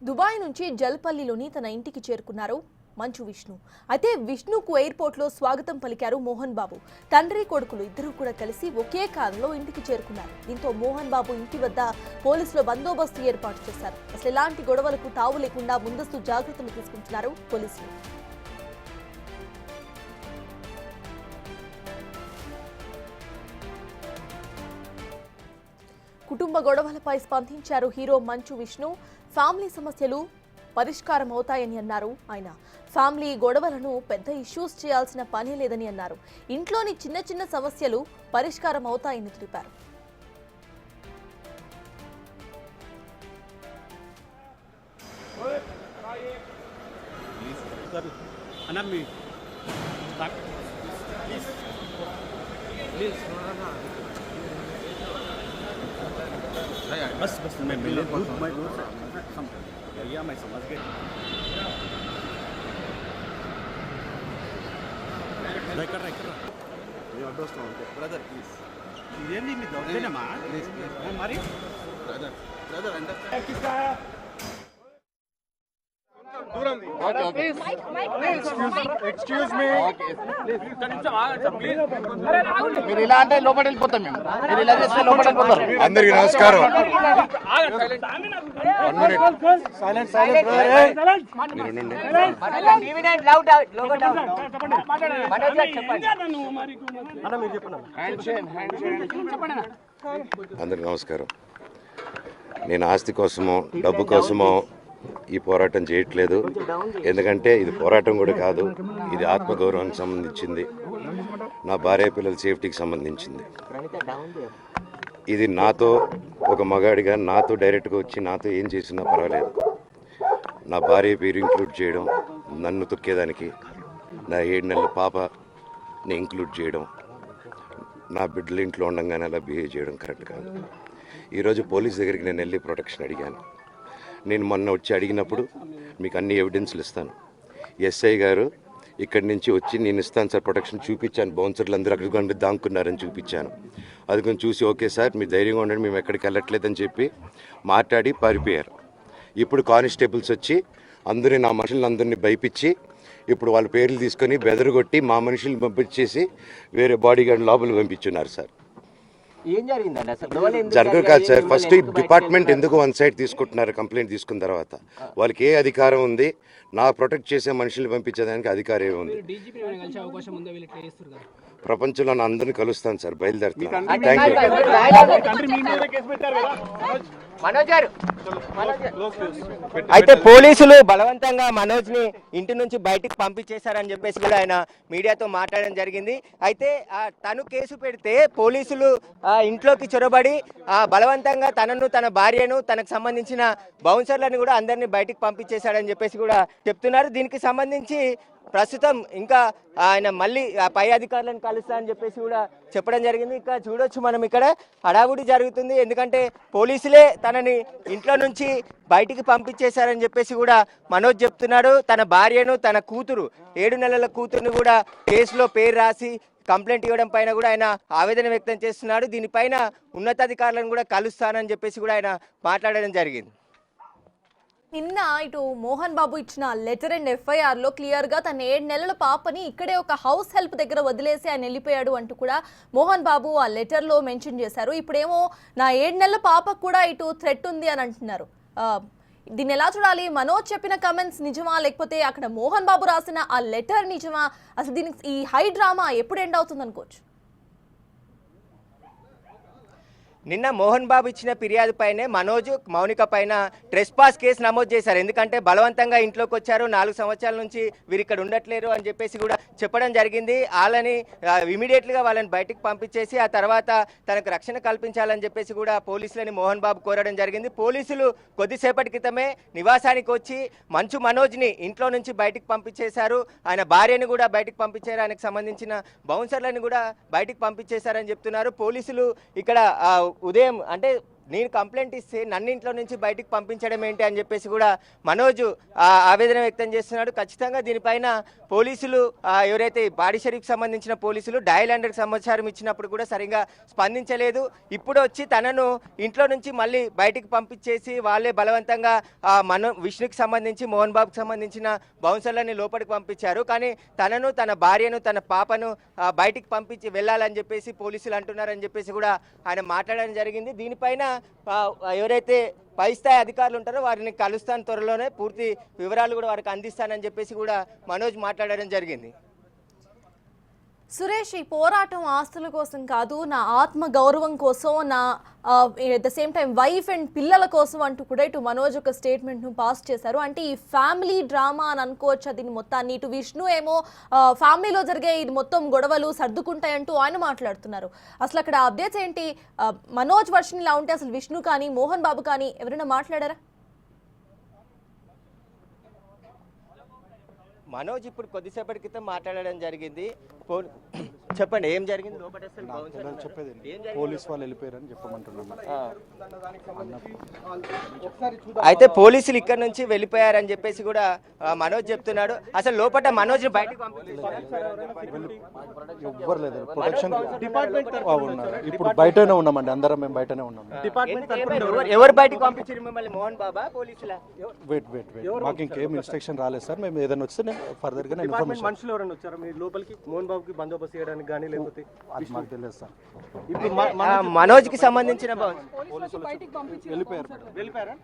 Dubai నుంచి జల్పల్లిలోని తన ఇంటికి చేరుకున్నారు మంచు విష్ణు. అయితే విష్ణుకు ఎయిర్పోర్ట్లో స్వాగతం పలికారు మోహన్ బాబు. తండ్రి కొడుకులు ఇద్దరూ కూడా కలిసి ఒకే కారులో ఇంటికి చేరుకున్నారు. దీంతో మోహన్ బాబు ఇంటి వద్ద పోలీసులు బందోబస్తు ఏర్పాటు చేశారు. అసలు ఎలాంటి గొడవలకు తావు లేకుండా ముందస్తు జాగ్రత్తలు తీసుకుంటున్నారు పోలీసులు. కుటుంబ గొడవలపై స్పందించారు హీరో మంచు విష్ణు. ఫ్యామిలీ సమస్యలు పరిష్కారం అవుతాయని అన్నారు ఆయన. ఫ్యామిలీ గొడవలను పెద్ద ఇష్యూస్ చేయాల్సిన పని లేదని అన్నారు. ఇంట్లోని చిన్న చిన్న సమస్యలు పరిష్కారం అవుతాయని తెలిపారు. बस मैं मिले मैं दूर से भैया मैं समझ गया कर रहा ये अड्रेस तो ब्रदर प्लीज इదేంది మీ దొరకనేమా ప్లీజ్ మరి బ్రదర్ అండర్ किसका है దూరం ఓకే ఓకే ఎక్స్క్యూజ్ మీ మీరు ఇలా అంటే లోపల వెళ్ళిపోతాం మేము మీరు ఇలా చేస్తే లోపల వెళ్ళిపోతారు అందరికీ నమస్కారం సైలెంట్ అందరికీ నమస్కారం. నేను ఆస్తి కోసమో డబ్బు కోసమో ఈ పోరాటం చేయట్లేదు. ఎందుకంటే ఇది పోరాటం కూడా కాదు, ఇది ఆత్మగౌరవానికి సంబంధించింది, నా భార్య పిల్లల సేఫ్టీకి సంబంధించింది. ఇది నాతో ఒక మగాడిగా నాతో డైరెక్ట్గా వచ్చి నాతో ఏం చేసినా పర్వాలేదు. నా భార్య పేరు ఇంక్లూడ్ చేయడం, నన్ను తొక్కేదానికి, నా 7 నెలల పాపని ఇంక్లూడ్ చేయడం, నా బిడ్డల ఇంట్లో ఉండగానే అలా బిహేవ్ చేయడం కరెక్ట్ కాదు. ఈరోజు పోలీస్ దగ్గరికి నేను వెళ్ళి ప్రొటెక్షన్ అడిగాను. నేను మొన్న వచ్చి అడిగినప్పుడు మీకు అన్ని ఎవిడెన్స్లు ఇస్తాను. ఎస్ఐ గారు ఇక్కడి నుంచి వచ్చి నేను ఇస్తాను సార్ ప్రొటెక్షన్ చూపించాను. బౌన్సర్లు అందరూ అక్కడ దాక్కున్నారని చూపించాను. అది కొంచెం చూసి ఓకే సార్ మీరు ధైర్యంగా ఉండండి మేము ఎక్కడికి వెళ్ళట్లేదని చెప్పి మాట్లాడి పారిపోయారు. ఇప్పుడు కానిస్టేబుల్స్ వచ్చి అందరినీ నా మనుషులందరినీ భయపించి ఇప్పుడు వాళ్ళ పేర్లు తీసుకొని బెదరగొట్టి మా మనుషులు పంపించేసి వేరే బాడీ గార్డ్ లోపల పంపించున్నారు సార్. జరగదు కాదు సార్. ఫస్ట్ డిపార్ట్మెంట్ ఎందుకు వన్ సైడ్ తీసుకుంటున్నారు? కంప్లైంట్ తీసుకున్న తర్వాత వాళ్ళకి ఏ అధికారం ఉంది? నా ప్రొటెక్ట్ చేసే మనుషులు పంపించేదానికి అధికారం ఉంది. ప్రపంచంలో నా అందరినీ కలుస్తాను సార్, బయలుదేరుతాను. అయితే పోలీసులు బలవంతంగా మనోజ్ ని ఇంటి నుంచి బయటికి పంపించేశారని చెప్పేసి కూడా ఆయన మీడియాతో మాట్లాడడం జరిగింది. అయితే తను కేసు పెడితే పోలీసులు ఇంట్లోకి చొరబడి బలవంతంగా తనను తన భార్యను తనకు సంబంధించిన బౌన్సర్లను కూడా అందరినీ బయటికి పంపించేశాడని చెప్పేసి కూడా చెప్తున్నారు. దీనికి సంబంధించి ప్రస్తుతం ఇంకా ఆయన మళ్ళీ పై అధికారులను కలుస్తా అని చెప్పేసి కూడా చెప్పడం జరిగింది. ఇక్కడ చూడొచ్చు మనం ఇక్కడ హడావుడి జరుగుతుంది. ఎందుకంటే పోలీసులే తనని ఇంట్లో నుంచి బయటికి పంపించేశారని చెప్పేసి కూడా మనోజ్ చెప్తున్నాడు. తన భార్యను తన కూతురు 7 నెలల కూతురుని కూడా కేసులో పేరు రాసి కంప్లైంట్ ఇవ్వడం పైన కూడా ఆయన ఆవేదన వ్యక్తం చేస్తున్నాడు. దీనిపైన ఉన్నతాధికారులను కూడా కలుస్తానని చెప్పేసి కూడా ఆయన మాట్లాడడం జరిగింది. నిన్న ఇటు మోహన్ బాబు ఇచ్చిన లెటర్ అండ్ FIR లో క్లియర్ గా తన 7 నెలల పాపని ఇక్కడే ఒక హౌస్ హెల్ప్ దగ్గర వదిలేసి ఆయన వెళ్ళిపోయాడు అంటూ కూడా మోహన్ బాబు ఆ లెటర్ లో మెన్షన్ చేశారు. ఇప్పుడేమో నా 7 నెలల పాపకు కూడా ఇటు థ్రెట్ ఉంది అని అంటున్నారు. దీన్ని ఎలా చూడాలి? మనోజ్ చెప్పిన కమెంట్స్ నిజమా, లేకపోతే అక్కడ మోహన్ బాబు రాసిన ఆ లెటర్ నిజమా? అసలు దీనికి ఈ హై డ్రామా ఎప్పుడు ఎండ్ అవుతుంది అనుకోవచ్చు? నిన్న మోహన్ బాబు ఇచ్చిన ఫిర్యాదు పైనే మనోజ్ మౌనిక పైన ట్రెస్పాస్ కేసు నమోదు చేశారు. ఎందుకంటే బలవంతంగా ఇంట్లోకి వచ్చారు, 4 సంవత్సరాల నుంచి వీరు ఇక్కడ ఉండట్లేరు అని చెప్పేసి కూడా చెప్పడం జరిగింది. వాళ్ళని ఇమీడియట్గా వాళ్ళని బయటికి పంపించేసి ఆ తర్వాత తనకు రక్షణ కల్పించాలని చెప్పేసి కూడా పోలీసులని మోహన్ బాబు కోరడం జరిగింది. పోలీసులు కొద్దిసేపటి క్రితమే నివాసానికి వచ్చి మంచు మనోజ్ని ఇంట్లో నుంచి బయటికి పంపించేశారు. ఆయన భార్యను కూడా బయటికి పంపించారు. ఆయనకు సంబంధించిన బౌన్సర్లను కూడా బయటికి పంపించేశారని చెప్తున్నారు పోలీసులు. ఇక్కడ ఉదయం అంటే నేను కంప్లైంట్ ఇస్తే నన్ను ఇంట్లో నుంచి బయటికి పంపించడం ఏంటి అని చెప్పేసి కూడా మనోజ్ ఆవేదన వ్యక్తం చేస్తున్నాడు. ఖచ్చితంగా దీనిపైన పోలీసులు ఎవరైతే బాడిషరీకి సంబంధించిన పోలీసులు డయల్ 100కి సమాచారం ఇచ్చినప్పుడు కూడా సరిగా స్పందించలేదు. ఇప్పుడు వచ్చి తనను ఇంట్లో నుంచి మళ్ళీ బయటికి పంపించేసి వాళ్ళే బలవంతంగా విష్ణుకి సంబంధించి మోహన్ బాబుకి సంబంధించిన బౌన్సర్లని లోపలికి పంపించారు. కానీ తనను తన భార్యను తన పాపను బయటికి పంపించి వెళ్ళాలని చెప్పేసి పోలీసులు అంటున్నారని చెప్పేసి కూడా ఆయన మాట్లాడడం జరిగింది. దీనిపైన ఎవరైతే పై స్థాయి అధికారులు ఉంటారో వారిని కలుస్తాను, త్వరలోనే పూర్తి వివరాలు కూడా వారికి అందిస్తానని చెప్పేసి కూడా మనోజ్ మాట్లాడడం జరిగింది. సురేష్, ఈ పోరాటం ఆస్తుల కోసం కాదు, నా ఆత్మ గౌరవం కోసం, నా at the same time wife and పిల్లల కోసం అంటూ కూడా ఇటు మనోజ్ ఒక స్టేట్మెంట్ను పాస్ చేశారు. అంటే ఈ ఫ్యామిలీ డ్రామా అని అనుకోవచ్చు దీని మొత్తాన్ని. ఇటు విష్ణు ఏమో ఫ్యామిలీలో జరిగే ఇది మొత్తం గొడవలు సర్దుకుంటాయంటూ ఆయన మాట్లాడుతున్నారు. అసలు అక్కడ అప్డేట్స్ ఏంటి? మనోజ్ వర్షన్ ఇలా ఉంటే అసలు విష్ణు కానీ మోహన్ బాబు కానీ ఎవరైనా మాట్లాడారా? మనోజ్ ఇప్పుడు కొద్దిసేపటి క్రితం మాట్లాడడం జరిగింది. చెప్పండి, ఏం జరిగింది లోపల? చెప్పేది పోలీస్ వాళ్ళు వెళ్ళిపోయారని చెప్పమంటున్నాను. అయితే పోలీసులు ఇక్కడ నుంచి వెళ్ళిపోయారని చెప్పేసి కూడా మనోజ్ చెప్తున్నాడు. అసలు లోపల మనోజ్ బయటకు ఎవ్వరు లేదు, ప్రొటెక్షన్ డిపార్ట్మెంట్ ఉన్నారు. ఇప్పుడు బయటనే ఉన్నామండి, అందరం మేము బయటనే ఉన్నాం. ఎవరు బయటకు పంపించారు మిమ్మల్ని? మోహన్ బాబా పోలీసులా? వెయిట్ మాకు ఇంకేం ఇన్స్ట్రక్షన్ రాలేదు సార్. మేము ఏదైనా వస్తే నేను ఫర్దర్ గా ఇన్ఫర్మేషన్. మనుషులు ఎవరైనా వచ్చారా మీ లోపలికి మోహన్ బాబుకి బందోబస్తు చేయడానికి కానీ, లేకపోతే అది మాకు తెలియదు సార్. ఇప్పుడు మనోజ్ కి సంబంధించిన వెళ్ళిపోయారా?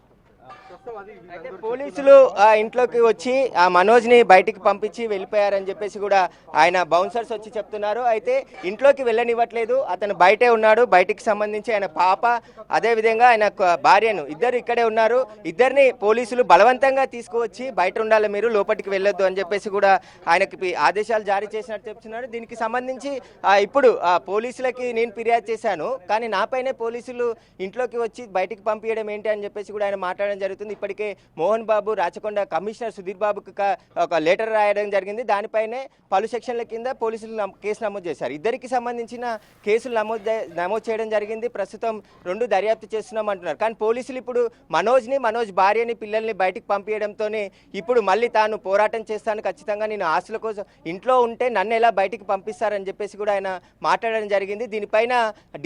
అయితే పోలీసులు ఇంట్లోకి వచ్చి ఆ మనోజ్ ని బయటికి పంపించి వెళ్ళిపోయారని చెప్పేసి కూడా ఆయన బౌన్సర్స్ వచ్చి చెప్తున్నారు. అయితే ఇంట్లోకి వెళ్ళనివ్వట్లేదు, అతను బయటే ఉన్నాడు. బయటికి సంబంధించి ఆయన పాప, అదే విధంగా ఆయన భార్యను ఇద్దరు ఇక్కడే ఉన్నారు. ఇద్దరిని పోలీసులు బలవంతంగా తీసుకువచ్చి బయట ఉండాలి, మీరు లోపలికి వెళ్ళొద్దు అని చెప్పేసి కూడా ఆయనకి ఆదేశాలు జారీ చేసినట్టు చెప్తున్నారు. దీనికి సంబంధించి ఇప్పుడు పోలీసులకి నేను ఫిర్యాదు చేశాను, కానీ నాపైనే పోలీసులు ఇంట్లోకి వచ్చి బయటికి పంపించడం ఏంటి అని చెప్పేసి కూడా ఆయన మాట్లాడడం జరుగుతుంది. ఇప్పటికే మోహన్ బాబు రాచకొండ కమిషనర్ సుధీర్ బాబుకి ఒక లెటర్ రాయడం జరిగింది. దానిపైనే పలు సెక్షన్ల కింద పోలీసులు కేసు నమోదు చేశారు. ఇద్దరికి సంబంధించిన కేసులు నమోదు చేయడం జరిగింది. ప్రస్తుతం 2 దర్యాప్తు చేస్తున్నాం అంటున్నారు. కానీ పోలీసులు ఇప్పుడు మనోజ్ భార్యని పిల్లల్ని బయటికి పంపించడంతోనే ఇప్పుడు మళ్ళీ తాను పోరాటం చేస్తాను, ఖచ్చితంగా నేను ఆస్తుల కోసం ఇంట్లో ఉంటే నన్ను ఎలా బయటికి పంపిస్తారని చెప్పేసి కూడా ఆయన మాట్లాడడం జరిగింది. దీనిపైన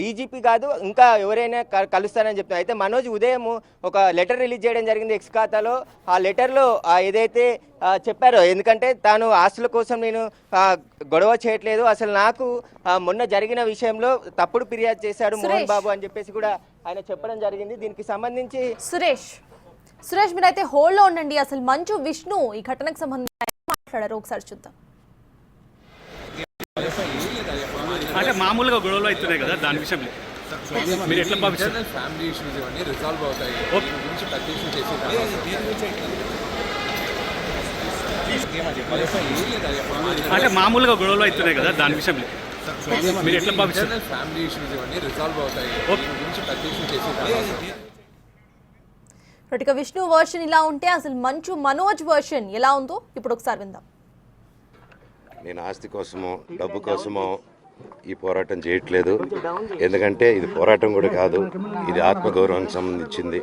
డీజీపీ కాదు ఇంకా ఎవరైనా కలుస్తానని చెప్తున్నారు. అయితే మనోజ్ ఉదయం ఒక లెటర్ రిలీజ్ చేయడం జరిగింది ఎక్స్ ఖాతాలో. ఆ లెటర్లో ఏదైతే చెప్పారో, ఎందుకంటే తాను ఆస్తుల కోసం నేను గొడవ చేయట్లేదు, అసలు నాకు మొన్న జరిగిన విషయంలో తప్పుడు ఫిర్యాదు చేశాడు మోహన్ బాబు అని చెప్పేసి కూడా ఆయన చెప్పడం జరిగింది. దీనికి సంబంధించి సురేష్ మీరైతే హోల్డ్లో ఉండండి. అసలు మంచు విష్ణు ఈ ఘటనకు సంబంధించి మాట్లాడారు, ఒకసారి చూద్దాం. అంటే మామూలుగా గొడవలు అవుతున్నాయి కదా, దాని విషయంలో మీరు ఎట్లా భావిస్తారు? ఫ్యామిలీ ఇష్యూస్ ఇవన్నీ రిజాల్వ్ అవుతాయి. గురించి ప్రత్యేకం చేసి అంటే మామూలుగా గొడవలు అవుతున్నాయి కదా, దాని విషయంలో మీరు ఎట్లా భావిస్తారు? ఫ్యామిలీ ఇష్యూస్ ఇవన్నీ రిజాల్వ్ అవుతాయి. గురించి ప్రత్యేకం చేసి ఇక విష్ణు వర్షన్ ఇలా ఉంటే అసలు మంచు మనోజ్ వర్షన్ ఎలా ఉందో ఇప్పుడు ఒకసారి విందాం. నేను ఆస్తి కోసమో డబ్బు కోసమో ఈ పోరాటం చేయట్లేదు, ఎందుకంటే ఇది పోరాటం కూడా కాదు, ఇది ఆత్మగౌరవానికి సంబంధించింది,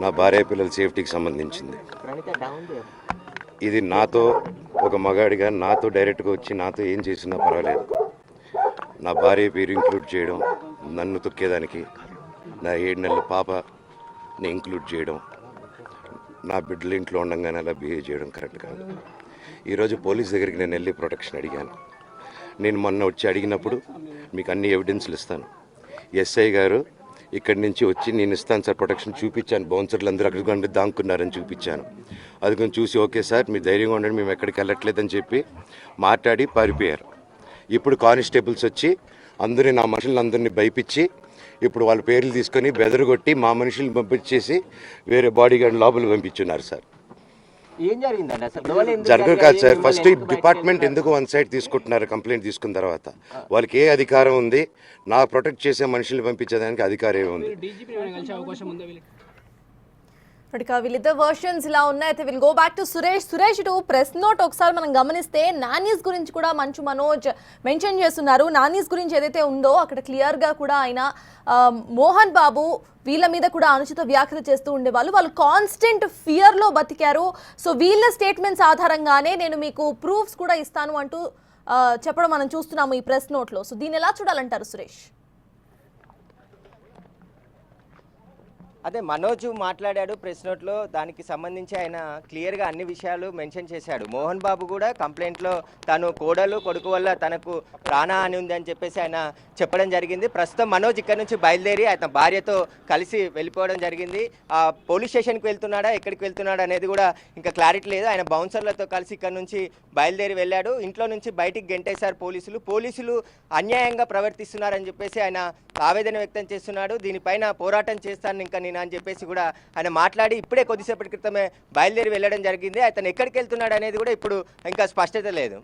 నా భార్య పిల్లల సేఫ్టీకి సంబంధించింది. ఇది నాతో ఒక మగాడిగా నాతో డైరెక్ట్గా వచ్చి నాతో ఏం చేసినా పర్వాలేదు, నా భార్య పేరు ఇంక్లూడ్ చేయడం, నన్ను తొక్కేదానికి నా 7 నెలల పాపని ఇంక్లూడ్ చేయడం, నా బిడ్డలు ఇంట్లో ఉండగానే అలా బిహేవ్ చేయడం కరెక్ట్ కాదు. ఈరోజు పోలీస్ దగ్గరికి నేను వెళ్ళి ప్రొటెక్షన్ అడిగాను. నేను మొన్న వచ్చి అడిగినప్పుడు మీకు అన్ని ఎవిడెన్స్లు ఇస్తాను, ఎస్ఐ గారు ఇక్కడి నుంచి వచ్చి నేను ఇస్తాను సార్ ప్రొటెక్షన్ చూపించాను, బౌన్సర్లు అందరూ అక్కడికి దాక్కున్నారని చూపించాను. అది కొంచెం చూసి ఓకే సార్ మీరు ధైర్యంగా ఉండండి మేము ఎక్కడికి వెళ్ళట్లేదని చెప్పి మాట్లాడి పారిపోయారు. ఇప్పుడు కానిస్టేబుల్స్ వచ్చి అందరూ నా మనుషులందరినీ భయపించి ఇప్పుడు వాళ్ళ పేర్లు తీసుకొని బెదరగొట్టి మా మనుషుల్ని పంపించేసి వేరే బాడీ గార్డ్ లోపలికి పంపించున్నారు సార్. ఏం జరిగిందండి అసలు? జరగదు కాదు సార్. ఫస్ట్ ఈ డిపార్ట్మెంట్ ఎందుకు 1 సైడ్ తీసుకుంటున్నారు? కంప్లైంట్ తీసుకున్న తర్వాత వాళ్ళకి ఏ అధికారం ఉంది? నా ప్రొటెక్ట్ చేసే మనుషుల్ని పంపించేదానికి అధికారం ఏముంది? ఇప్పటిక వీళ్ళిద్దరు వర్షన్స్ ఇలా ఉన్నాయి. అయితే will go back to Suresh ఇటు ప్రెస్ నోట్ ఒకసారి మనం గమనిస్తే నానీస్ గురించి కూడా మంచు మనోజ్ మెన్షన్ చేస్తున్నారు. నానీస్ గురించి ఏదైతే ఉందో అక్కడ క్లియర్గా కూడా ఆయన మోహన్ బాబు వీళ్ళ మీద కూడా అనుచిత వ్యాఖ్యలు చేస్తూ ఉండేవాళ్ళు, వాళ్ళు కాన్స్టెంట్ ఫియర్లో బతికారు. సో వీళ్ళ స్టేట్మెంట్స్ ఆధారంగానే నేను మీకు ప్రూఫ్స్ కూడా ఇస్తాను అంటూ చెప్పడం మనం చూస్తున్నాము ఈ ప్రెస్ నోట్లో. సో దీన్ని ఎలా చూడాలంటారు సురేష్? అదే మనోజ్ మాట్లాడాడు ప్రెస్ నోట్లో, దానికి సంబంధించి ఆయన క్లియర్గా అన్ని విషయాలు మెన్షన్ చేశాడు. మోహన్ బాబు కూడా కంప్లైంట్లో తను కోడలు కొడుకు వల్ల తనకు ప్రాణహాని ఉంది అని చెప్పేసి ఆయన చెప్పడం జరిగింది. ప్రస్తుతం మనోజ్ ఇక్కడ నుంచి బయలుదేరి ఆయన భార్యతో కలిసి వెళ్ళిపోవడం జరిగింది. పోలీస్ స్టేషన్కి వెళ్తున్నాడా ఎక్కడికి వెళ్తున్నాడా అనేది కూడా ఇంకా క్లారిటీ లేదు. ఆయన బౌన్సర్లతో కలిసి ఇక్కడ నుంచి బయలుదేరి వెళ్ళాడు. ఇంట్లో నుంచి బయటికి గెంటేశారు పోలీసులు అన్యాయంగా ప్రవర్తిస్తున్నారని చెప్పేసి ఆయన ఆవేదన వ్యక్తం చేస్తున్నాడు. దీనిపైన పోరాటం చేస్తాను ఇంకా నేను అని చెప్పేసి కూడా ఆయన మాట్లాడి ఇప్పుడే కొద్దిసేపటి క్రితమే బయలుదేరి వెళ్ళడం జరిగింది. అతను ఎక్కడికి వెళ్తున్నాడు అనేది కూడా ఇప్పుడు ఇంకా స్పష్టత లేదు.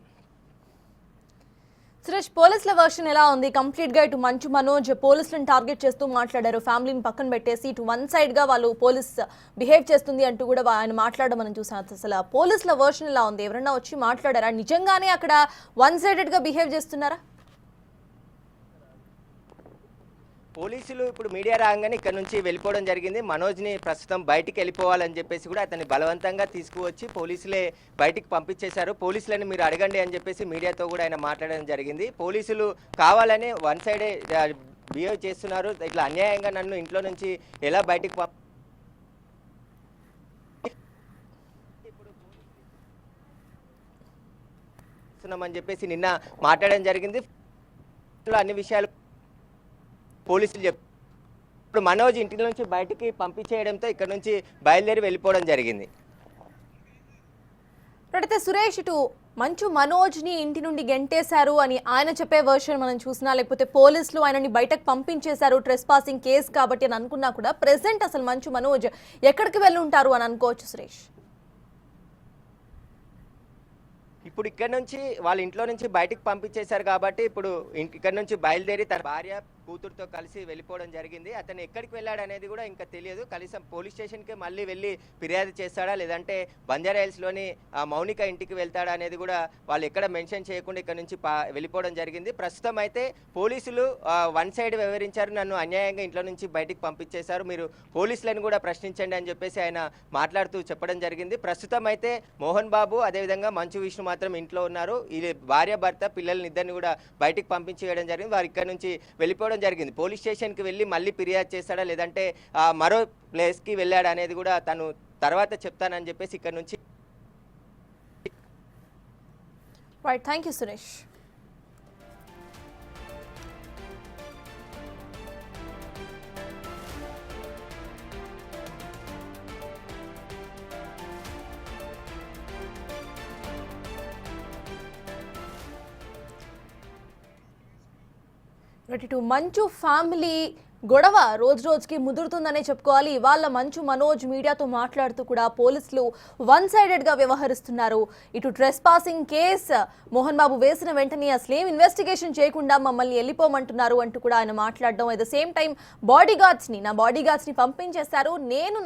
సురేష్, పోలీసుల వర్షన్ ఎలా ఉంది? కంప్లీట్ గా ఇటు మంచు మనోజ్ పోలీసులను టార్గెట్ చేస్తూ మాట్లాడారు, ఫ్యామిలీని పక్కన పెట్టేసి ఇటు వన్ సైడ్ గా వాళ్ళు పోలీస్ బిహేవ్ చేస్తుంది అంటూ కూడా ఆయన మాట్లాడడం మనం చూసాం. అసలు పోలీసుల వర్షన్ ఎలా ఉంది? ఎవరన్నా వచ్చి మాట్లాడారా? నిజంగానే అక్కడ వన్ సైడెడ్ గా బిహేవ్ చేస్తున్నారా? పోలీసులు ఇప్పుడు మీడియా రాగానే ఇక్కడ నుంచి వెళ్ళిపోవడం జరిగింది. మనోజ్ని ప్రస్తుతం బయటికి వెళ్ళిపోవాలని చెప్పేసి కూడా అతన్ని బలవంతంగా తీసుకువచ్చి పోలీసులే బయటికి పంపించేశారు. పోలీసులని మీరు అడగండి అని చెప్పేసి మీడియాతో కూడా ఆయన మాట్లాడడం జరిగింది. పోలీసులు కావాలని వన్ సైడే బిహేవ్ చేస్తున్నారు, ఇట్లా అన్యాయంగా నన్ను ఇంట్లో నుంచి ఎలా బయటికి అని చెప్పేసి నిన్న మాట్లాడడం జరిగింది. అన్ని విషయాలు పోలీసులు ఇప్పుడు మనోజ్ ఇంటి నుంచి బయటికి పంపించేయడంతో ఇక్కడ నుంచి బయలుదేరి వెళ్ళిపోవడం జరిగింది. అయితే సురేష్, ఇటు మంచు మనోజ్ని ఇంటి నుండి గెంటేశారు అని ఆయన చెప్పే వర్షన్ మనం చూసినా, లేకపోతే పోలీసులు ఆయనని బయటకు పంపించేశారు ట్రెస్ పాసింగ్ కేసు కాబట్టి అని అనుకున్నా కూడా ప్రెసెంట్ అసలు మంచు మనోజ్ ఎక్కడికి వెళ్ళి ఉంటారు అని అనుకోవచ్చు సురేష్? ఇప్పుడు ఇక్కడ నుంచి వాళ్ళ ఇంట్లో నుంచి బయటికి పంపించేశారు కాబట్టి ఇప్పుడు ఇక్కడ నుంచి బయలుదేరి తన భార్య కూతురుతో కలిసి వెళ్ళిపోవడం జరిగింది. అతను ఎక్కడికి వెళ్ళాడు అనేది కూడా ఇంకా తెలియదు. కనీసం పోలీస్ స్టేషన్కి మళ్ళీ వెళ్ళి ఫిర్యాదు చేస్తాడా లేదంటే బంజారా హిల్స్లోని మౌనిక ఇంటికి వెళ్తాడా అనేది కూడా వాళ్ళు ఎక్కడ మెన్షన్ చేయకుండా ఇక్కడ నుంచి వెళ్ళిపోవడం జరిగింది. ప్రస్తుతం అయితే పోలీసులు వన్ సైడ్ వ్యవహరించారు, నన్ను అన్యాయంగా ఇంట్లో నుంచి బయటికి పంపించేశారు, మీరు పోలీసులను కూడా ప్రశ్నించండి అని చెప్పేసి ఆయన మాట్లాడుతూ చెప్పడం జరిగింది. ప్రస్తుతం అయితే మోహన్ బాబు అదేవిధంగా మంచు విష్ణు మాత్రం ఇంట్లో ఉన్నారు. ఈ భార్య భర్త పిల్లల్ని ఇద్దరిని కూడా బయటికి పంపించేయడం జరిగింది. వారు ఇక్కడ నుంచి వెళ్ళిపోవడం జరిగింది. పోలీస్ స్టేషన్కి వెళ్ళి మళ్ళీ ఫిర్యాదు చేస్తాడా లేదంటే మరో ప్లేస్కి వెళ్ళాడా అనేది కూడా తను తర్వాత చెప్తానని చెప్పేసి ఇక్కడ నుంచి. Right, thank you Suresh. ఇటు మంచు ఫ్యామిలీ గొడవ రోజు రోజుకి ముదురుతుందనే చెప్పుకోవాలి. ఇవాళ మంచు మనోజ్ మీడియాతో మాట్లాడుతూ కూడా పోలీసులు వన్ సైడెడ్గా వ్యవహరిస్తున్నారు, ఇటు ట్రెస్ పాసింగ్ కేసు మోహన్ బాబు వేసిన వెంటనే అసలు ఏం ఇన్వెస్టిగేషన్ చేయకుండా మమ్మల్ని వెళ్ళిపోమంటున్నారు అంటూ కూడా ఆయన మాట్లాడడం, అట్ ద సేమ్ టైం నా బాడీ గార్డ్స్ని పంపించేశారు,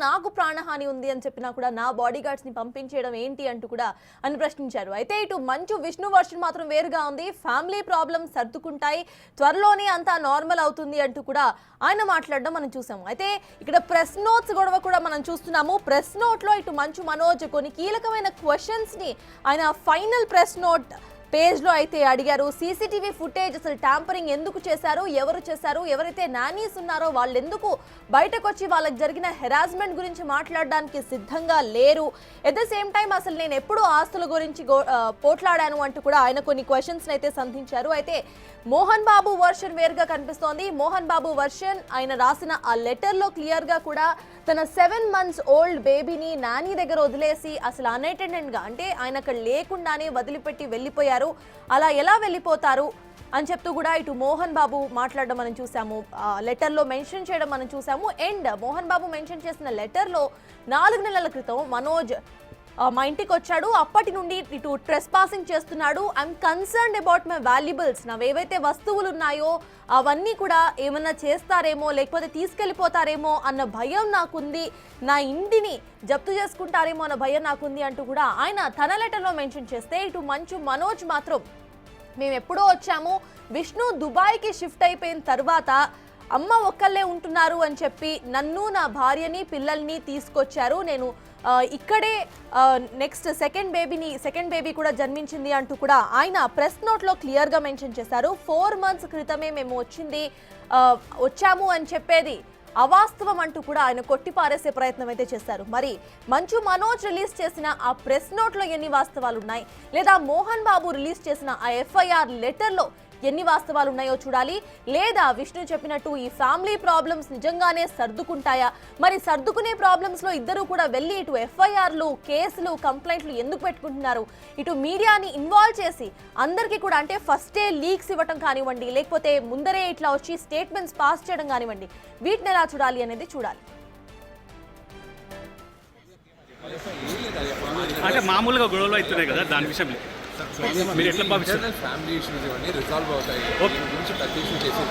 నాకు ప్రాణహాని ఉంది అని చెప్పినా కూడా నా బాడీ గార్డ్స్ని పంపించేయడం ఏంటి అంటూ కూడా అని ప్రశ్నించారు. అయితే ఇటు మంచు విష్ణు వర్షన్ మాత్రం వేరుగా ఉంది, ఫ్యామిలీ ప్రాబ్లమ్స్ సర్దుకుంటాయి, త్వరలోనే అంతా నార్మల్ అవుతుంది అంటూ కూడా ఆయన మాట్లాడడం మనం చూసాము. అయితే ఇక్కడ ప్రెస్ నోట్స్ గొడవ కూడా మనం చూస్తున్నాము. ప్రెస్ నోట్ లో ఇటు మంచు మనోజ్ కొన్ని కీలకమైన క్వశ్చన్స్ ని ఆయన ఫైనల్ ప్రెస్ నోట్ పేజ్ లో అయితే అడిగారు. సీసీటీవీ ఫుటేజ్ అసలు ట్యాంపరింగ్ ఎందుకు చేశారు, ఎవరు చేశారు, ఎవరైతే నానీస్ ఉన్నారో వాళ్ళు ఎందుకు బయటకు వచ్చి వాళ్ళకి జరిగిన హెరాస్మెంట్ గురించి మాట్లాడడానికి సిద్ధంగా లేరు, ఎట్ ద సేమ్ టైం అసలు నేను ఎప్పుడు ఆస్తుల గురించి పోట్లాడాను అంటూ కూడా ఆయన కొన్ని క్వశ్చన్స్ అయితే సంధించారు. అయితే మోహన్ బాబు వర్షన్ వేరుగా కనిపిస్తోంది. మోహన్ బాబు వర్షన్ ఆయన రాసిన ఆ లెటర్ లో క్లియర్ గా కూడా తన 7 months ఓల్డ్ బేబీని నాని దగ్గర వదిలేసి అసలు అన్అటెండెంట్ గా, అంటే ఆయన అక్కడ లేకుండానే వదిలిపెట్టి వెళ్ళిపోయారు, అలా ఎలా వెళ్ళిపోతారు అని చెప్తూ కూడా ఇటు మోహన్ బాబు మాట్లాడడం మనం చూసాము, లెటర్లో మెన్షన్ చేయడం మనం చూసాము. అండ్ మోహన్ బాబు మెన్షన్ చేసిన లెటర్లో 4 నెలల క్రితం మనోజ్ మా ఇంటికి వచ్చాడు, అప్పటి నుండి ఇటు ట్రెస్ పాసింగ్ చేస్తున్నాడు. I'm concerned about my valuables. నావేవైతే వస్తువులు ఉన్నాయో అవన్నీ కూడా ఏమన్నా చేస్తారేమో, లేకపోతే తీసుకెళ్ళిపోతారేమో అన్న భయం నాకుంది, నా ఇంటిని జప్తు చేసుకుంటారేమో అన్న భయం నాకుంది అంటూ కూడా ఆయన తన లెటర్లో మెన్షన్ చేస్తే, ఇటు మంచు మనోజ్ మాత్రం మేము ఎప్పుడో వచ్చాము, విష్ణు దుబాయ్కి షిఫ్ట్ అయిపోయిన తర్వాత అమ్మ ఒక్కళ్ళే ఉంటున్నారు అని చెప్పి నన్ను, నా భార్యని, పిల్లల్ని తీసుకొచ్చారు. నేను ఇక్కడే నెక్స్ట్ సెకండ్ బేబీ కూడా జన్మించింది అంటూ కూడా ఆయన ప్రెస్ నోట్లో క్లియర్గా మెన్షన్ చేశారు. 4 months క్రితమే మేము వచ్చాము అని చెప్పేది అవాస్తవం అంటూ కూడా ఆయన కొట్టిపారేసే ప్రయత్నం అయితే చేశారు. మరి మంచు మనోజ్ రిలీజ్ చేసిన ఆ ప్రెస్ నోట్లో ఎన్ని వాస్తవాలు ఉన్నాయి, లేదా మోహన్ బాబు రిలీజ్ చేసిన ఆ FIR లెటర్లో ఎన్ని వాస్తవాలు ఉన్నాయో చూడాలి. లేదా విష్ణు చెప్పినట్టు ఈ ఫ్యామిలీ ప్రాబ్లమ్స్ నిజంగానే సర్దుకుంటాయా? మరి సర్దుకునే ప్రాబ్లమ్స్ లో ఇద్దరు కూడా వెళ్ళి ఇటు FIRలు, కేసులు, కంప్లైంట్లు ఎందుకు పెట్టుకుంటున్నారు? ఇటు మీడియాని ఇన్వాల్వ్ చేసి అందరికీ కూడా, అంటే ఫస్టే లీక్స్ ఇవ్వటం కానివ్వండి, లేకపోతే ముందరే ఇట్లా వచ్చి స్టేట్మెంట్స్ పాస్ చేయడం కానివ్వండి, వీటిని ఎలా చూడాలి అనేది చూడాలి. అంటే మామూలుగా గొడవలు అవుతున్నాయి కదా, దాని విషయంలో మీరు ఎట్లా భావిస్తారు? ఫ్యామిలీ ఇష్యూస్ ఇవన్నీ రిజాల్వ్ అవుతాయి. దీని గురించి ప్రత్యక్షం చేసి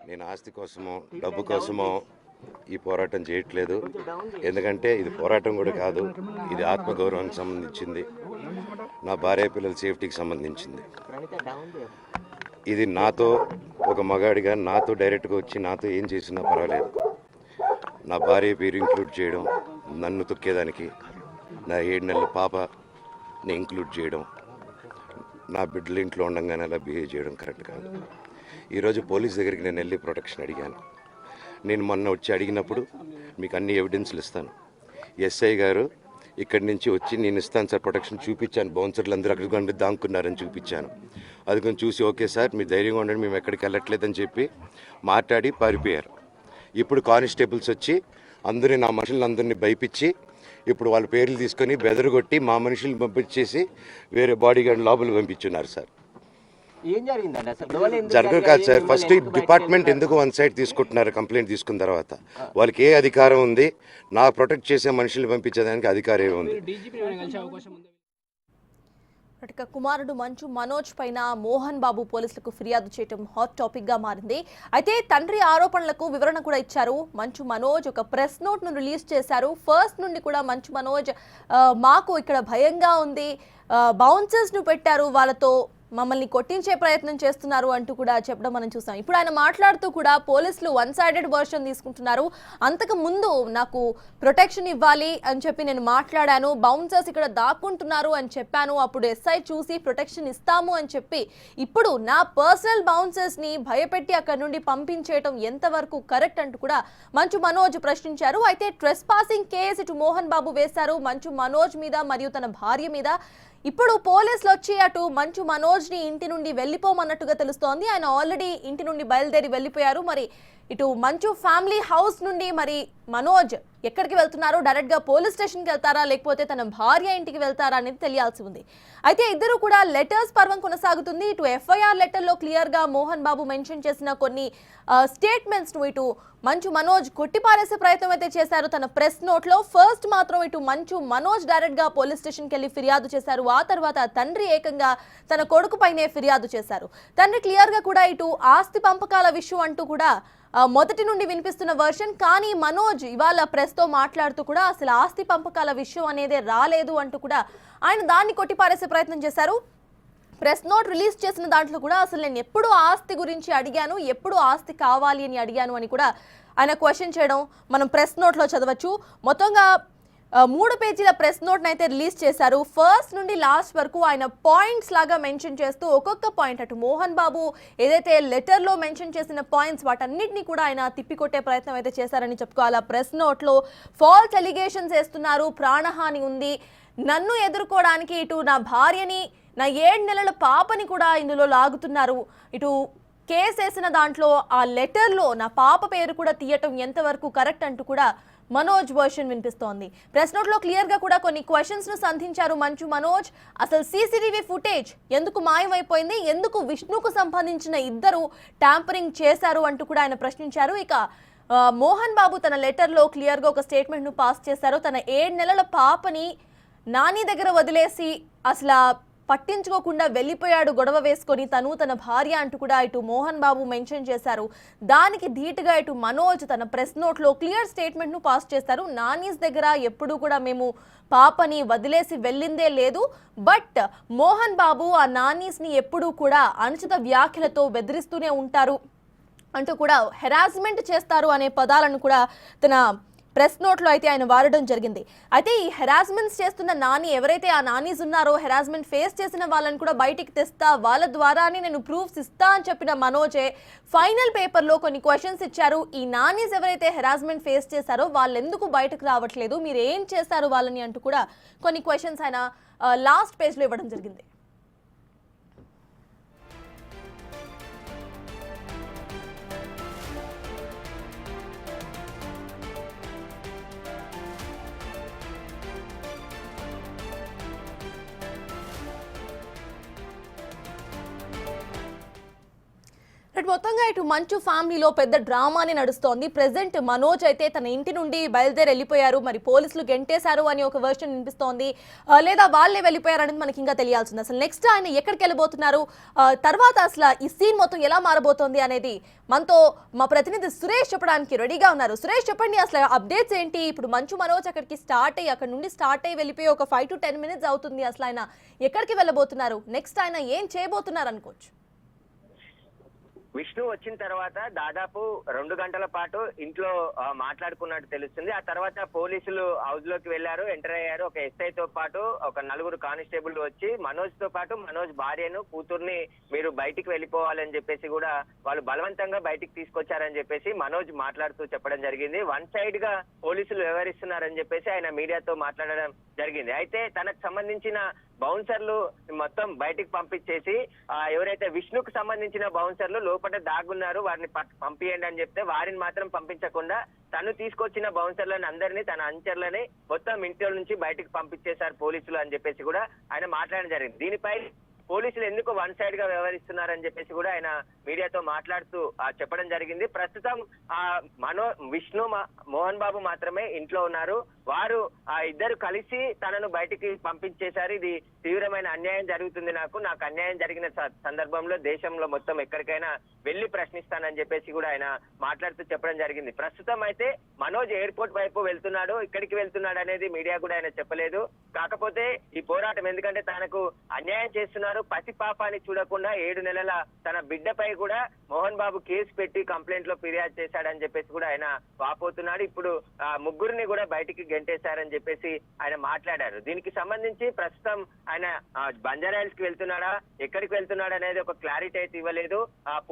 నేను ఆస్తి కోసమో డబ్బు కోసమో ఈ పోరాటం చేయట్లేదు. ఎందుకంటే ఇది పోరాటం కూడా కాదు, ఇది ఆత్మగౌరవానికి సంబంధించింది, నా భార్య పిల్లల సేఫ్టీకి సంబంధించింది. ఇది నాతో ఒక మగాడిగా నాతో డైరెక్ట్గా వచ్చి నాతో ఏం చేసినా పర్వాలేదు. నా భార్య పేరు ఇంక్లూడ్ చేయడం, నన్ను తొక్కేదానికి, నా 7 నెలల పాపని ఇంక్లూడ్ చేయడం, నా బిడ్డలు ఇంట్లో ఉండగానే అలా బిహేవ్ చేయడం కరెక్ట్ కాదు. ఈరోజు పోలీస్ దగ్గరికి నేను వెళ్ళి ప్రొటెక్షన్ అడిగాను. నేను మొన్న వచ్చి అడిగినప్పుడు మీకు అన్ని ఎవిడెన్స్లు ఇస్తాను, ఎస్ఐ గారు ఇక్కడి నుంచి వచ్చి నేను ఇస్తాను సార్ ప్రొటెక్షన్ చూపించాను, బౌన్సర్లు అందరూ అక్కడికి కొండ దాక్కున్నారని చూపించాను. అది కొంచెం చూసి ఓకే సార్ మీరు ధైర్యంగా ఉండండి, మేము ఎక్కడికి వెళ్ళట్లేదని చెప్పి మాట్లాడి పారిపోయారు. ఇప్పుడు కానిస్టేబుల్స్ వచ్చి అందరినీ, నా మనుషులందరినీ భయపించి ఇప్పుడు వాళ్ళ పేర్లు తీసుకొని బెదరగొట్టి మా మనుషుల్ని పంపించేసి వేరే బాడీ గార్డ్ లోపల పంపించున్నారు సార్. ఏం జరిగిందండి అసలు? జరగదు కాదు సార్. ఫస్ట్ డిపార్ట్మెంట్ ఎందుకు వన్ సైడ్ తీసుకుంటున్నారు? కంప్లైంట్ తీసుకున్న తర్వాత వాళ్ళకి ఏ అధికారం ఉంది? నా ప్రొటెక్ట్ చేసే మనుషుల్ని పంపించేదానికి అధికారం ఏముంది? కుమారుడు మంచు మనోజ్ పైన మోహన్ బాబు పోలీసులకు ఫిర్యాదు చేయడం హాట్ టాపిక్ గా మారింది. అయితే తండ్రి ఆరోపణలకు వివరణ కూడా ఇచ్చారు. మంచు మనోజ్ ఒక ప్రెస్ నోట్ ను రిలీజ్ చేశారు. ఫస్ట్ నుండి కూడా మంచు మనోజ్ మాకు ఇక్కడ భయంగా ఉంది, బౌన్సర్స్ ను పెట్టారు, వాళ్ళతో మమ్మల్ని కొట్టించే ప్రయత్నం చేస్తున్నారు అంటూ కూడా చెప్పడం మనం చూసాం. ఇప్పుడు ఆయన మాట్లాడుతూ కూడా పోలీసులు 1-sided వర్షన్ తీసుకుంటున్నారు, అంతకు ముందు నాకు ప్రొటెక్షన్ ఇవ్వాలి అని చెప్పి నేను మాట్లాడాను, బౌన్సర్స్ ఇక్కడ దాక్కుంటున్నారు అని చెప్పాను, అప్పుడు ఎస్ఐ చూసి ప్రొటెక్షన్ ఇస్తాము అని చెప్పి ఇప్పుడు నా పర్సనల్ బౌన్సర్స్ ని భయపెట్టి అక్కడ నుండి పంపించేయటం ఎంతవరకు కరెక్ట్ అంటూ కూడా మంచు మనోజ్ ప్రశ్నించారు. అయితే ట్రెస్ పాసింగ్ కేసు ఇటు మోహన్ బాబు వేశారు మంచు మనోజ్ మీద మరియు తన భార్య మీద. ఇప్పుడు పోలీసులు వచ్చి అటు మంచు మనోజ్ ని ఇంటి నుండి వెళ్ళిపోమన్నట్టుగా తెలుస్తోంది. ఆయన ఆల్రెడీ ఇంటి నుండి బయలుదేరి వెళ్ళిపోయారు. మరి ఇటు మంచు ఫ్యామిలీ హౌస్ నుండి మరి మనోజ్ ఎక్కడికి వెళ్తున్నారు? డైరెక్ట్ గా పోలీస్ స్టేషన్కి వెళ్తారా, లేకపోతే తన భార్య ఇంటికి వెళ్తారా అనేది తెలియాల్సి ఉంది. అయితే ఇద్దరు కూడా లెటర్స్ పర్వం కొనసాగుతుంది. ఇటు FIR లెటర్లో క్లియర్ గా మోహన్ బాబు మెన్షన్ చేసిన కొన్ని స్టేట్మెంట్స్ ను ఇటు మంచు మనోజ్ కొట్టిపారేసే ప్రయత్నం అయితే చేశారు తన ప్రెస్ నోట్ లో. ఫస్ట్ మాత్రం ఇటు మంచు మనోజ్ డైరెక్ట్ గా పోలీస్ స్టేషన్కి వెళ్ళి ఫిర్యాదు చేశారు. ఆ తర్వాత తండ్రి ఏకంగా తన కొడుకు పైనే ఫిర్యాదు చేశారు. తండ్రి క్లియర్ గా కూడా ఇటు ఆస్తి పంపకాల విషయం అంటూ కూడా మొదటి నుండి వినిపిస్తున్న వర్షన్, కానీ మనోజ్ ఇవాళ ప్రెస్ తో మాట్లాడుతూ కూడా అసలు ఆస్తి పంపకాల విషయం అనేది రాలేదు అంటూ కూడా ఆయన దాన్ని కొట్టిపారేసే ప్రయత్నం చేశారు. ప్రెస్ నోట్ రిలీజ్ చేసిన దాంట్లో కూడా అసలు నేను ఎప్పుడు ఆస్తి గురించి అడిగాను, ఎప్పుడు ఆస్తి కావాలి అని అడిగాను అని కూడా ఆయన క్వశ్చన్ చేయడం మనం ప్రెస్ నోట్లో చదవచ్చు. మొత్తంగా 3 పేజీల ప్రెస్ నోట్ అయితే రిలీజ్ చేశారు. ఫస్ట్ నుండి లాస్ట్ వరకు ఆయన పాయింట్స్ లాగా మెన్షన్ చేస్తూ ఒక్కొక్క పాయింట్ అటు మోహన్ బాబు ఏదైతే లెటర్లో మెన్షన్ చేసిన పాయింట్స్ వాటన్నిటిని కూడా ఆయన తిప్పికొట్టే ప్రయత్నం అయితే చేశారని చెప్పుకోవాలి. ప్రెస్ నోట్లో ఫాల్స్ ఎలిగేషన్స్ వేస్తున్నారు, ప్రాణహాని ఉంది, నన్ను ఎదుర్కోవడానికి ఇటు నా భార్యని, నా 7 నెలల పాపని కూడా ఇందులో లాగుతున్నారు, ఇటు కేసు వేసిన దాంట్లో ఆ లెటర్లో నా పాప పేరు కూడా తీయటం ఎంతవరకు కరెక్ట్ అంటూ కూడా మనోజ్ వర్షన్ వినిపిస్తోంది. ప్రెస్ నోట్ లో క్లియర్ గా కూడా కొన్ని క్వశ్చన్స్ ను సంధించారు మంచు మనోజ్. అసలు CCTV ఫుటేజ్ ఎందుకు మాయమైపోయింది, ఎందుకు విష్ణుకు సంబంధించిన ఇద్దరు ట్యాంపరింగ్ చేశారు అంటూ కూడా ఆయన ప్రశ్నించారు. ఇక మోహన్ బాబు తన లెటర్లో క్లియర్గా ఒక స్టేట్మెంట్ను పాస్ చేశారు. తన 7 నెలల పాపని నాని దగ్గర వదిలేసి అసలు పట్టించుకోకుండా వెళ్ళిపోయాడు గొడవ వేసుకొని తను తన భార్య అంటూ కూడా ఇటు మోహన్ బాబు మెన్షన్ చేశారు. దానికి ధీటుగా ఇటు మనోజ్ తన ప్రెస్ నోట్లో క్లియర్ స్టేట్మెంట్ను పాస్ చేశారు. నానీస్ దగ్గర ఎప్పుడూ కూడా మేము పాపని వదిలేసి వెళ్ళిందే లేదు, బట్ మోహన్ బాబు ఆ నానీస్ని ఎప్పుడూ కూడా అనుచిత వ్యాఖ్యలతో బెదిరిస్తూనే ఉంటారు అంటూ కూడా హెరాస్మెంట్ చేస్తారు అనే పదాలను కూడా తన ప్రెస్ నోట్లో అయితే ఆయన వాడడం జరిగింది. అయితే ఈ హెరాస్మెంట్స్ చేస్తున్న నాని ఎవరైతే ఆ నానీస్ ఉన్నారో హెరాస్మెంట్ ఫేస్ చేసిన వాళ్ళని కూడా బయటికి తెస్తా, వాళ్ళ ద్వారానే నేను ప్రూఫ్స్ ఇస్తా అని చెప్పిన మనోజే ఫైనల్ పేపర్లో కొన్ని క్వశ్చన్స్ ఇచ్చారు. ఈ నానీస్ ఎవరైతే హెరాస్మెంట్ ఫేస్ చేశారో వాళ్ళు ఎందుకు బయటకు రావట్లేదు, మీరు ఏం చేశారు వాళ్ళని అంటూ కూడా కొన్ని క్వశ్చన్స్ ఆయన లాస్ట్ పేజ్లో ఇవ్వడం జరిగింది. మొత్తంగా ఇటు మంచు ఫ్యామిలీలో పెద్ద డ్రామాని నడుస్తోంది. ప్రెసెంట్ మనోజ్ అయితే తన ఇంటి నుండి బయలుదేరి వెళ్ళిపోయారు, మరి పోలీసులు గెంటేశారు అని ఒక వర్షన్ వినిపిస్తోంది, లేదా వాళ్ళే వెళ్ళిపోయారు అనేది మనకి ఇంకా తెలియాల్సింది. అసలు నెక్స్ట్ ఆయన ఎక్కడికి వెళ్ళబోతున్నారు, తర్వాత అసలు ఈ సీన్ మొత్తం ఎలా మారబోతోంది అనేది మనతో మా ప్రతినిధి సురేష్ చెప్పడానికి రెడీగా ఉన్నారు. సురేష్ చెప్పండి, అసలు అప్డేట్స్ ఏంటి? ఇప్పుడు మంచు మనోజ్ అక్కడికి అక్కడ నుండి స్టార్ట్ అయ్యి వెళ్ళిపోయి ఒక 5 to 10 minutes అవుతుంది. అసలు ఆయన ఎక్కడికి వెళ్ళబోతున్నారు, నెక్స్ట్ ఆయన ఏం చేయబోతున్నారు అనుకోవచ్చు? విష్ణు వచ్చిన తర్వాత దాదాపు 2 గంటల పాటు ఇంట్లో మాట్లాడుకున్నట్టు తెలుస్తుంది. ఆ తర్వాత పోలీసులు హౌస్ లోకి వెళ్లారు, ఎంటర్ అయ్యారు. ఒక ఎస్ఐ తో పాటు ఒక 4 కానిస్టేబుల్ వచ్చి మనోజ్ తో పాటు మనోజ్ భార్యను కూతుర్ని మీరు బయటికి వెళ్ళిపోవాలని చెప్పేసి కూడా వాళ్ళు బలవంతంగా బయటికి తీసుకొచ్చారని చెప్పేసి మనోజ్ మాట్లాడుతూ చెప్పడం జరిగింది. 1 side గా పోలీసులు వ్యవహరిస్తున్నారని చెప్పేసి ఆయన మీడియాతో మాట్లాడడం జరిగింది. అయితే తనకు సంబంధించిన బౌన్సర్లు మొత్తం బయటికి పంపించేసి ఎవరైతే విష్ణుకు సంబంధించిన బౌన్సర్లు లోపల దాగున్నారు వారిని పంపియండి అని చెప్తే వారిని మాత్రం పంపించకుండా తను తీసుకొచ్చిన బౌన్సర్లను అందరినీ తన అంచర్లని మొత్తం ఇంట్లో నుంచి బయటికి పంపించేశారు పోలీసులు అని చెప్పేసి కూడా ఆయన మాట్లాడడం జరిగింది. దీనిపై పోలీసులు ఎందుకు 1 side గా వ్యవహరిస్తున్నారని చెప్పేసి కూడా ఆయన మీడియాతో మాట్లాడుతూ చెప్పడం జరిగింది. ప్రస్తుతం విష్ణు మోహన్ బాబు మాత్రమే ఇంట్లో ఉన్నారు. వారు ఇద్దరు కలిసి తనను బయటికి పంపించేశారు. ఇది తీవ్రమైన అన్యాయం జరుగుతుంది, నాకు అన్యాయం జరిగిన సందర్భంలో దేశంలో మొత్తం ఎక్కడికైనా వెళ్లి ప్రశ్నిస్తానని చెప్పేసి కూడా ఆయన మాట్లాడుతూ చెప్పడం జరిగింది. ప్రస్తుతం అయితే మనోజ్ ఎయిర్పోర్ట్ వైపు వెళ్తున్నాడు, ఇక్కడికి వెళ్తున్నాడు అనేది మీడియా కూడా ఆయన చెప్పలేదు. కాకపోతే ఈ పోరాటం ఎందుకంటే తనకు అన్యాయం చేస్తున్నారు, పసి పాపాన్ని చూడకుండా 7 నెలల తన బిడ్డపై కూడా మోహన్ బాబు కేసు పెట్టి కంప్లైంట్ లో ఫిర్యాదు చేశాడని చెప్పేసి కూడా ఆయన వాపోతున్నాడు. ఇప్పుడు 3 కూడా బయటికి గెంటేశారని చెప్పేసి ఆయన మాట్లాడారు. దీనికి సంబంధించి ప్రస్తుతం ఆయన బంజారాహిల్స్ కి వెళ్తున్నాడా, ఎక్కడికి వెళ్తున్నాడు అనేది ఒక క్లారిటీ అయితే ఇవ్వలేదు.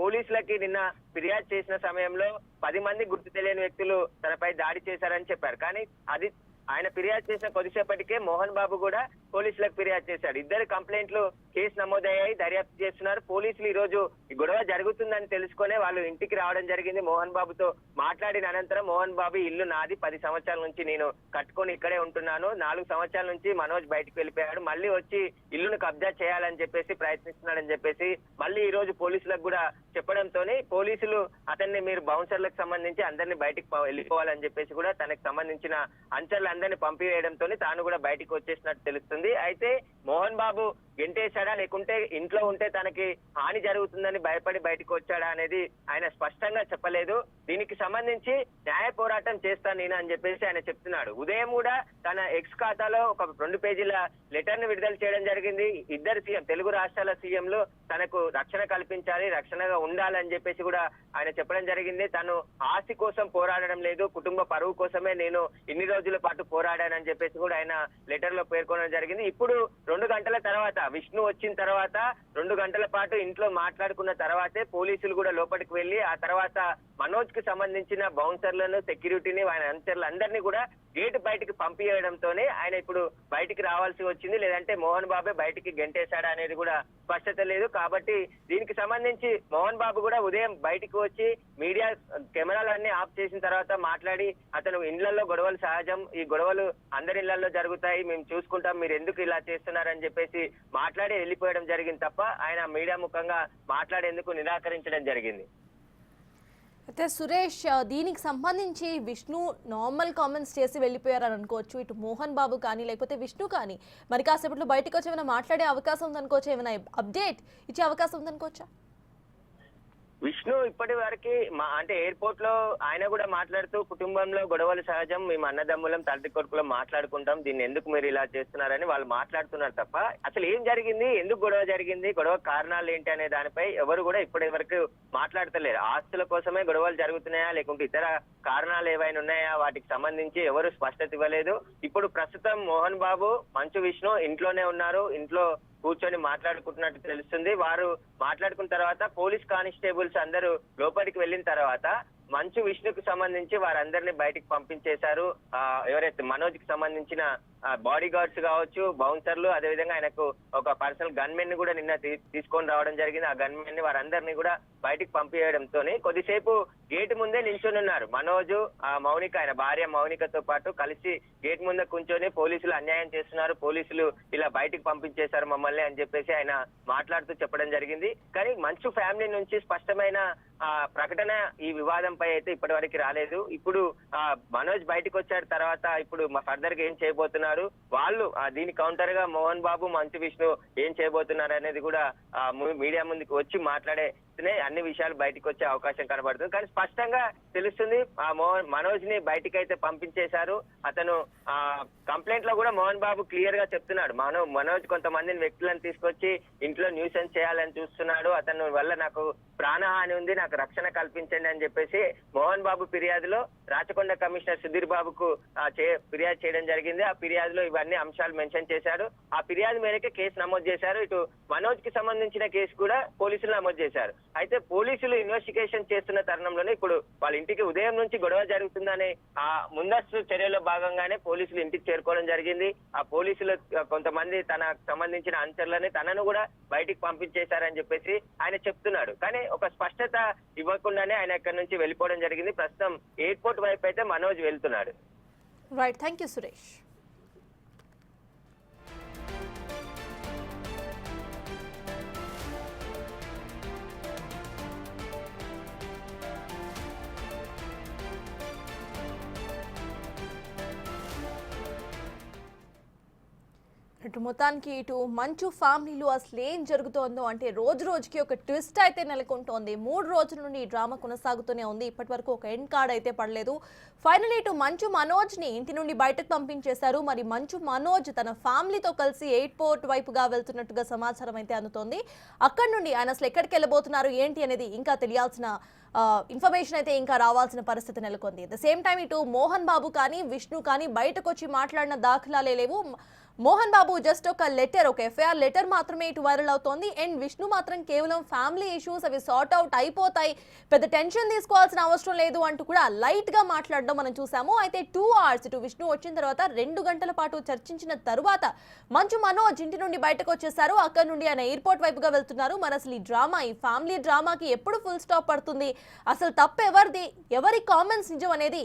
పోలీసులకి నిన్న ఫిర్యాదు చేసిన సమయంలో 10 మంది గుర్తు తెలియని వ్యక్తులు తనపై దాడి చేశారని చెప్పారు. కానీ అది ఆయన ఫిర్యాదు చేసిన కొద్దిసేపటికే మోహన్ బాబు కూడా పోలీసులకు ఫిర్యాదు చేశాడు. 2 కంప్లైంట్లు కేసు నమోదయ్యాయి, దర్యాప్తు చేస్తున్నారు. పోలీసులు ఈ రోజు ఈ గొడవ జరుగుతుందని తెలుసుకునే వాళ్ళు ఇంటికి రావడం జరిగింది. మోహన్ బాబుతో మాట్లాడిన అనంతరం మోహన్ బాబు ఇల్లు నాది, 10 సంవత్సరాల నుంచి నేను కట్టుకొని ఇక్కడే ఉంటున్నాను, 4 సంవత్సరాల నుంచి మనోజ్ బయటకు వెళ్ళిపోయాడు, మళ్ళీ వచ్చి ఇల్లును కబ్జా చేయాలని చెప్పేసి ప్రయత్నిస్తున్నాడని చెప్పేసి మళ్ళీ ఈ రోజు పోలీసులకు కూడా చెప్పడంతోనే పోలీసులు అతన్ని మీరు బౌన్సర్లకు సంబంధించి అందరినీ బయటికి వెళ్ళిపోవాలని చెప్పేసి కూడా తనకు సంబంధించిన అంచర్లు అందరినీ పంపివేయడంతో తాను కూడా బయటికి వచ్చేసినట్టు తెలుస్తుంది. అయితే మోహన్ బాబు గెంటేశాడా లేకుంటే ఇంట్లో ఉంటే తనకి హాని జరుగుతుందని భయపడి బయటకు వచ్చాడా అనేది ఆయన స్పష్టంగా చెప్పలేదు. దీనికి సంబంధించి న్యాయ పోరాటం చేస్తాను నేను అని చెప్పేసి ఆయన చెప్తున్నాడు. ఉదయం కూడా తన ఎక్స్ ఖాతాలో ఒక 2 పేజీల లెటర్ ని విడుదల చేయడం జరిగింది. 2 సీఎం తెలుగు రాష్ట్రాల సీఎంలు తనకు రక్షణ కల్పించాలి, రక్షణగా ఉండాలని చెప్పేసి కూడా ఆయన చెప్పడం జరిగింది. తను ఆస్తి కోసం పోరాడడం లేదు, కుటుంబ పరువు కోసమే నేను ఇన్ని రోజుల పాటు పోరాడానని చెప్పేసి కూడా ఆయన లెటర్ లో పేర్కొనడం జరిగింది. ఇప్పుడు 2 గంటల తర్వాత విష్ణు వచ్చిన తర్వాత 2 గంటల పాటు ఇంట్లో మాట్లాడుకున్న తర్వాతే పోలీసులు కూడా లోపలికి వెళ్లి ఆ తర్వాత మనోజ్ కి సంబంధించిన బౌన్సర్లను, సెక్యూరిటీని, ఆయన అనుచరులు అందరినీ కూడా గేట్ బయటికి పంపించడంతోనే ఆయన ఇప్పుడు బయటికి రావాల్సి వచ్చింది. లేదంటే మోహన్ బాబే బయటికి గెంటేశాడా అనేది కూడా స్పష్టత లేదు. కాబట్టి దీనికి సంబంధించి మోహన్ బాబు కూడా ఉదయం బయటికి వచ్చి మీడియా కెమెరాలన్నీ ఆఫ్ చేసిన తర్వాత మాట్లాడి అతను ఇండ్లలో గొడవలు సహజం, ఈ గొడవలు అందరి ఇళ్లలో జరుగుతాయి, మేము చూసుకుంటాం, మీరు ఎందుకు ఇలా చేస్తున్నారని చెప్పేసి మాట్లాడి వెళ్ళిపోయడం జరిగింది తప్ప ఆయన మీడియా ముఖంగా మాట్లాడేందుకు నిరాకరించడం జరిగింది. అయితే సురేష్, దీనికి సంబంధించి విష్ణు నార్మల్ కామెంట్స్ చేసి వెళ్ళిపోయారని అనుకోవచ్చు. ఇటు మోహన్ బాబు కానీ లేకపోతే విష్ణు కానీ మరి కాసేపట్లో బయటకు వచ్చి ఏమైనా మాట్లాడే అవకాశం ఉందనుకోవచ్చు, ఏమైనా అప్డేట్ ఇచ్చే అవకాశం ఉందనుకోవచ్చా? విష్ణు ఇప్పటి వరకు అంటే ఎయిర్పోర్ట్ లో ఆయన కూడా మాట్లాడుతూ కుటుంబంలో గొడవలు సహజం, మేము అన్నదమ్ములం తండ్రి కొడుకులం మాట్లాడుకుంటాం, దీన్ని ఎందుకు మీరు ఇలా చేస్తున్నారని వాళ్ళు మాట్లాడుతున్నారు తప్ప అసలు ఏం జరిగింది, ఎందుకు గొడవ జరిగింది, గొడవ కారణాలు ఏంటి అనే దానిపై ఎవరు కూడా ఇప్పటి వరకు మాట్లాడతలేరు. ఆస్తుల కోసమే గొడవలు జరుగుతున్నాయా లేకుంటే ఇతర కారణాలు ఏవైనా ఉన్నాయా వాటికి సంబంధించి ఎవరు స్పష్టత ఇవ్వలేదు. ఇప్పుడు ప్రస్తుతం మోహన్ బాబు మంచు విష్ణు ఇంట్లోనే ఉన్నారు, ఇంట్లో కూర్చొని మాట్లాడుకుంటున్నట్టు తెలుస్తుంది. వారు మాట్లాడుకున్న తర్వాత పోలీస్ కానిస్టేబుల్స్ అందరూ లోపలికి వెళ్ళిన తర్వాత మంచు విష్ణుకు సంబంధించి వారందరినీ బయటికి పంపించేశారు. ఎవరైతే మనోజ్ కి సంబంధించిన బాడీ గార్డ్స్ కావచ్చు, బౌన్సర్లు, అదేవిధంగా ఆయనకు ఒక పర్సనల్ గన్మెన్ ని కూడా నిన్న తీసుకొని రావడం జరిగింది. ఆ గన్మెన్ ని వారందరినీ కూడా బయటికి పంపించడంతో కొద్దిసేపు గేట్ ముందే నిల్చొని ఉన్నారు మనోజ్, మౌనిక, ఆయన భార్య మౌనికతో పాటు కలిసి గేట్ ముందే కూర్చొని పోలీసులు అన్యాయం చేస్తున్నారు, పోలీసులు ఇలా బయటికి పంపించేశారు మమ్మల్ని అని చెప్పేసి ఆయన మాట్లాడుతూ చెప్పడం జరిగింది. కానీ మంచు ఫ్యామిలీ నుంచి స్పష్టమైన ప్రకటన ఈ వివాదంపై అయితే ఇప్పటి వరకు రాలేదు. ఇప్పుడు మనోజ్ బయటకు వచ్చాడు తర్వాత ఇప్పుడు ఫర్దర్ గా ఏం చేయబోతున్నారు, వాళ్ళు దీని కౌంటర్ గా మోహన్ బాబు మంచు విష్ణు ఏం చేయబోతున్నారు అనేది కూడా మీడియా ముందుకు వచ్చి మాట్లాడే అన్ని విషయాలు బయటకు వచ్చే అవకాశం కనబడుతుంది. కానీ స్పష్టంగా తెలుస్తుంది మనోజ్ ని బయటికి అయితే పంపించేశారు. అతను కంప్లైంట్ లో కూడా మోహన్ బాబు క్లియర్ గా చెప్తున్నాడు, మనోజ్ కొంతమందిని వ్యక్తులను తీసుకొచ్చి ఇంట్లో న్యూసెన్స్ చేయాలని చూస్తున్నాడు, అతను వల్ల నాకు ప్రాణహాని ఉంది, నాకు రక్షణ కల్పించండి అని చెప్పేసి మోహన్ బాబు ఫిర్యాదులో రాచకొండ కమిషనర్ సుధీర్ బాబుకు ఫిర్యాదు చేయడం జరిగింది. ఆ ఫిర్యాదులో ఇవన్నీ అంశాలు మెన్షన్ చేశారు. ఆ ఫిర్యాదు మేరకే కేసు నమోదు చేశారు. ఇటు మనోజ్ కి సంబంధించిన కేసు కూడా పోలీసులు నమోదు చేశారు. అయితే పోలీసులు ఇన్వెస్టిగేషన్ చేస్తున్న తరుణంలోనే ఇప్పుడు వాళ్ళ ఇంటికి ఉదయం నుంచి గొడవ జరుగుతుందనే ఆ ముందస్తు చర్యలో భాగంగానే పోలీసులు ఇంటికి చేరుకోవడం జరిగింది. ఆ పోలీసులు కొంతమంది తనకు సంబంధించిన అనుచరులని తనను కూడా బయటికి పంపించేశారని చెప్పేసి ఆయన చెప్తున్నాడు. కానీ ఒక స్పష్టత ఇవ్వకుండానే ఆయన ఇక్కడి నుంచి వెళ్ళిపోవడం జరిగింది. ప్రస్తుతం ఎయిర్పోర్ట్ వైపు అయితే మనోజ్ వెళ్తున్నాడు. Right, thank you Suresh. ఇటు మొత్తానికి ఇటు మంచు ఫ్యామిలీలో అసలు ఏం జరుగుతోందో అంటే రోజు రోజుకి ఒక ట్విస్ట్ అయితే నెలకొంటోంది. 3 రోజుల నుండి ఈ డ్రామా కొనసాగుతూనే ఉంది. ఇప్పటి వరకు ఒక ఎండ్ కార్డ్ అయితే పడలేదు. ఫైనలీ ఇటు మంచు మనోజ్ని ఇంటి నుండి బయటకు పంపించేశారు. మరి మంచు మనోజ్ తన ఫ్యామిలీతో కలిసి ఎయిర్పోర్ట్ వైపుగా వెళ్తున్నట్టుగా సమాచారం అయితే అందుతోంది. అక్కడి నుండి ఆయన అసలు ఎక్కడికి వెళ్ళబోతున్నారు ఏంటి అనేది ఇంకా తెలియాల్సిన ఇన్ఫర్మేషన్ అయితే ఇంకా రావాల్సిన పరిస్థితి నెలకొంది. అట్ ద సేమ్ టైం ఇటు మోహన్ బాబు కానీ విష్ణు కానీ బయటకు వచ్చి మాట్లాడిన దాఖలాలే లేవు. మోహన్ బాబు జస్ట్ ఒక లెటర్, ఒక ఎఫ్ఐఆర్ లెటర్ మాత్రమే ఇటు వైరల్ అవుతోంది. అండ్ విష్ణు మాత్రం కేవలం ఫ్యామిలీ ఇష్యూస్, అవి సార్ట్ అవుట్ అయిపోతాయి, పెద్ద టెన్షన్ తీసుకోవాల్సిన అవసరం లేదు అంటూ కూడా లైట్ గా మాట్లాడడం మనం చూసాము. అయితే 2 hours ఇటు విష్ణు వచ్చిన తర్వాత 2 గంటల పాటు చర్చించిన తరువాత మంచు మనోజ్ ఇంటి నుండి బయటకు వచ్చేసారు. అక్కడ నుండి ఆయన ఎయిర్పోర్ట్ వైపుగా వెళ్తున్నారు. మరి అసలు ఈ డ్రామా, ఈ ఫ్యామిలీ డ్రామాకి ఎప్పుడు ఫుల్ స్టాప్ పడుతుంది, అసలు తప్పు ఎవరిది, ఎవరి కామెంట్స్ నిజం అనేది